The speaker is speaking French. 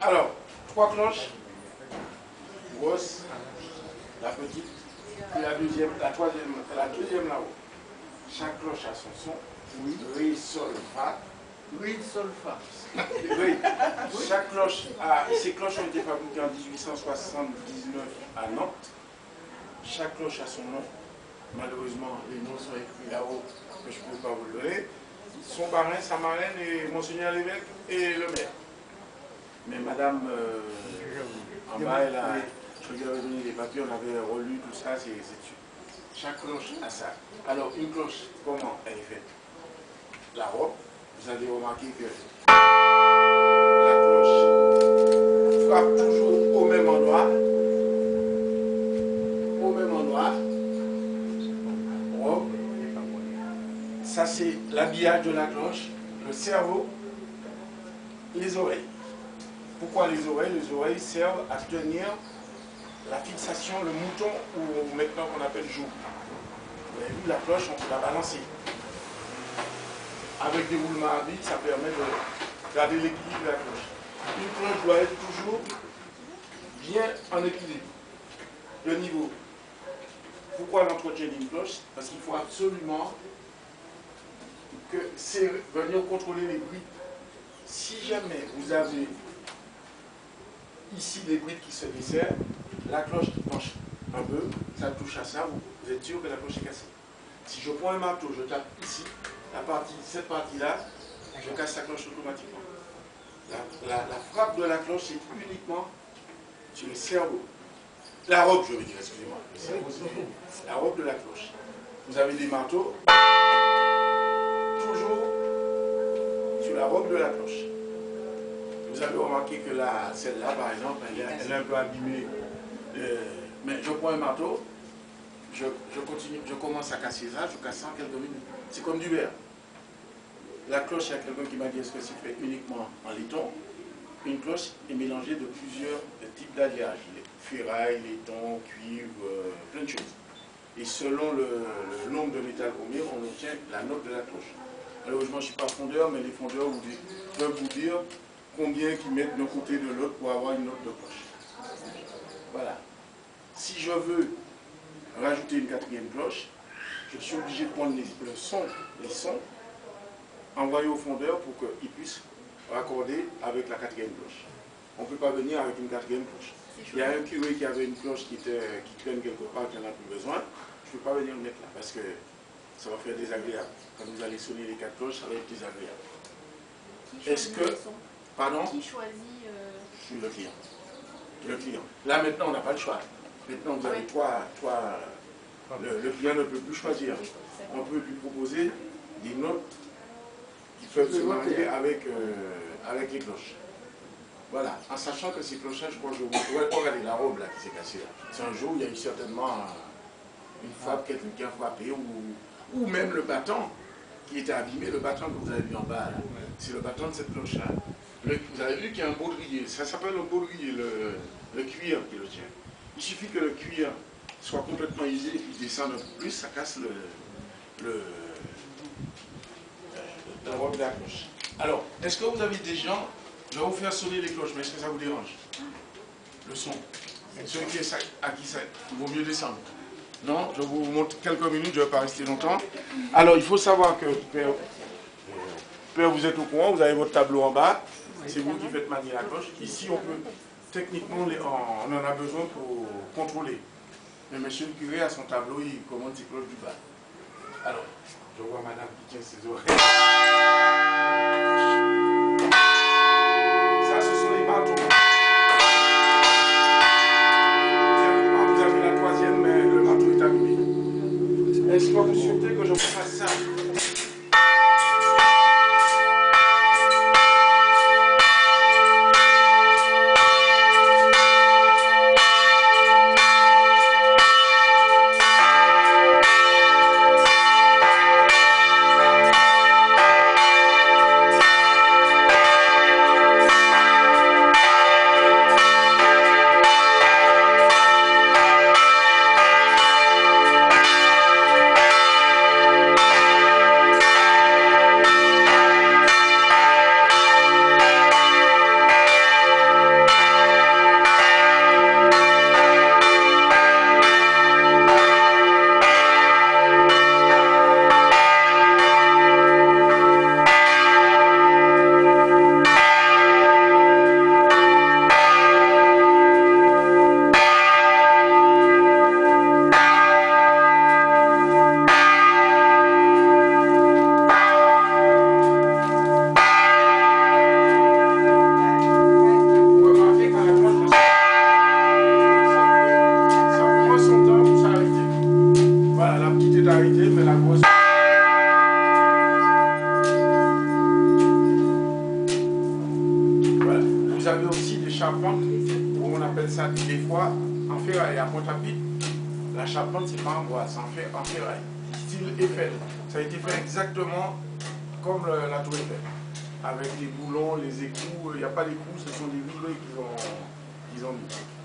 Alors, 3 cloches. Grosse, la petite, puis la deuxième, la troisième, la deuxième là-haut. Chaque cloche a son son. Oui. Ré, sol, fa. Oui, sol, fa. Oui. Chaque cloche a. Ces cloches ont été fabriquées en 1879 à Nantes. Chaque cloche a son nom. Malheureusement, les noms sont écrits là-haut, que je ne peux pas vous le donner. Son parrain, sa marraine et Monseigneur l'évêque et le maire. Mais madame, en bas, elle a. Je lui avais donné les papiers, on avait relu tout ça, c'est dessus. Chaque cloche a ça. Alors, une cloche, comment elle est faite? La robe, vous avez remarqué que la cloche frappe toujours au même endroit. Au même endroit. Robe. Ça, c'est l'habillage de la cloche, le cerveau, les oreilles. Pourquoi les oreilles? Les oreilles servent à tenir la fixation, le mouton, ou maintenant qu'on appelle joug. Vous avez vu, la cloche, on peut la balancer. Avec des roulements à vide, ça permet de garder l'équilibre de la cloche. Une cloche doit être toujours bien en équilibre. Le niveau. Pourquoi l'entretien d'une cloche? Parce qu'il faut absolument que c'est venir contrôler les bruits. Si jamais vous avez ici des brides qui se desserrent, la cloche qui penche un peu, ça touche à ça, vous êtes sûr que la cloche est cassée. Si je prends un marteau, je tape ici, cette partie-là, je casse la cloche automatiquement. La frappe de la cloche, c'est uniquement sur le cerveau. La robe, je veux dire, excusez-moi. Le cerveau, c'est la robe de la cloche. Vous avez des marteaux, toujours sur la robe de la cloche. Vous avez remarqué que celle-là, par exemple, elle est un peu abîmée. Mais je prends un marteau, je continue, je commence à casser ça, je casse ça en quelques minutes. C'est comme du verre. La cloche, il y a quelqu'un qui m'a dit, est-ce que c'est fait uniquement en laiton? Une cloche est mélangée de plusieurs types d'alliages. Ferraille, laiton, cuivre, plein de choses. Et selon le nombre de métal combien, on obtient la note de la cloche. Malheureusement, je ne suis pas fondeur, mais les fondeurs peuvent vous dire combien qu'ils mettent d'un côté de l'autre pour avoir une note de cloche. Voilà. Si je veux rajouter une quatrième cloche, je suis obligé de prendre les sons, envoyer au fondeur pour qu'il puisse raccorder avec la quatrième cloche. On ne peut pas venir avec une quatrième cloche. Il y a un curé qui avait une cloche qui traîne quelque part, qui n'en a plus besoin. Je ne peux pas venir le mettre là parce que ça va faire désagréable. Quand vous allez sonner les 4 cloches, ça va être désagréable. Est-ce que... Pardon? Qui choisit Le client. Le client. Là maintenant, on n'a pas le choix. Maintenant, vous avez le client ne peut plus choisir. On peut lui proposer des notes qui peuvent se marier avec les cloches. Voilà, en sachant que ces clochettes, je crois que regardez la robe là qui s'est cassée là. C'est un jour où il y a eu certainement une frappe, quelqu'un qui a frappé, ou même le bâton qui était abîmé, le bâton que vous avez vu en bas là. C'est le bâton de cette cloche là. Vous avez vu qu'il y a un baudrier, ça s'appelle un baudrier, le cuir qui le tient. Il suffit que le cuir soit complètement usé et puis descende un peu plus, ça casse la robe de la cloche. Alors, est-ce que vous avez des gens, je vais vous faire sonner les cloches, mais est-ce que ça vous dérange? Le son. Celui à qui ça vaut mieux descendre. Non, je vous montre quelques minutes, je ne vais pas rester longtemps. Alors, il faut savoir que, Père, vous êtes au courant, vous avez votre tableau en bas, c'est vous qui faites manier la cloche. Ici, on peut, techniquement, on en a besoin pour contrôler. Mais monsieur le curé, à son tableau, il commande ses cloches du bas. Alors, je vois madame qui tient ses oreilles. Ça, ce sont les marteaux. Vous avez la troisième, mais le marteau est abîmé. Est-ce que vous souhaitez que je vous fasse ça? vous avez aussi des charpentes, on appelle ça des fois en ferraille. À Pointe-à-Pitre, la charpente, c'est pas en bois, c'est en ferraille. Style Eiffel. Ça a été fait exactement comme la tour Eiffel. Avec les boulons, les écrous. Il n'y a pas d'écrous, ce sont des vibrés qu'ils ont mis.